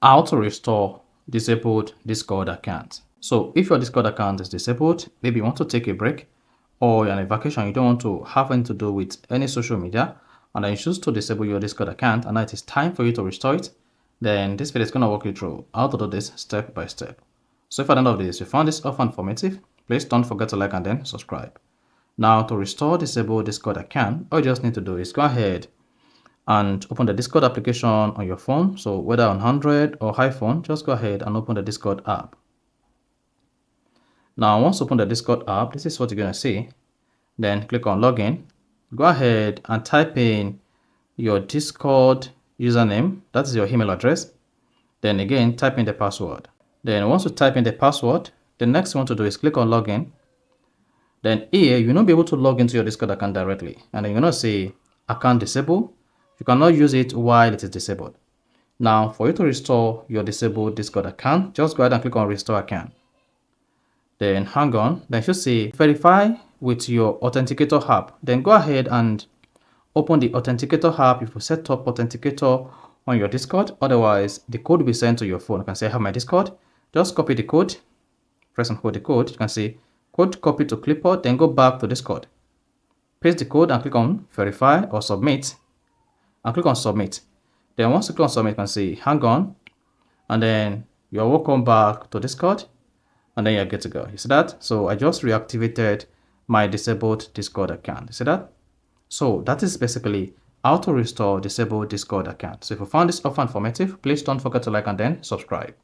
How to restore disabled Discord account. So if your Discord account is disabled, maybe you want to take a break or you're on a vacation, you don't want to have anything to do with any social media, and then you choose to disable your Discord account, and now it is time for you to restore it, then this video is going to walk you through how to do this step by step. So if at the end of this you found this often informative, please don't forget to like and then subscribe. Now to restore disabled Discord account, all you just need to do is go ahead and open the Discord application on your phone. So whether on Android or iPhone, just go ahead and open the Discord app. Now once you open the Discord app, this is what you're going to see. Then click on login. Go ahead and type in your Discord username, that is your email address. Then again, type in the password. Then once you type in the password, the next thing you want to do is click on login. Then here, you'll not be able to log into your Discord account directly. And then you're going to say account disabled. You cannot use it while it is disabled. Now, for you to restore your disabled Discord account, just go ahead and click on restore account. Then hang on, then you should say verify with your authenticator app. Then go ahead and open the authenticator app if you set up authenticator on your Discord. Otherwise, the code will be sent to your phone. You can say I have my Discord. Just copy the code, press and hold the code. You can say code copy to clipboard, then go back to Discord. Paste the code and click on verify or submit. And click on submit. Then once you click on submit, you can see hang on, and then you're welcome back to Discord, and then you're good to go. You see that? So I just reactivated my disabled Discord account. You see that? So that is basically how to restore disabled Discord account. So if you found this offer informative, please don't forget to like and then subscribe.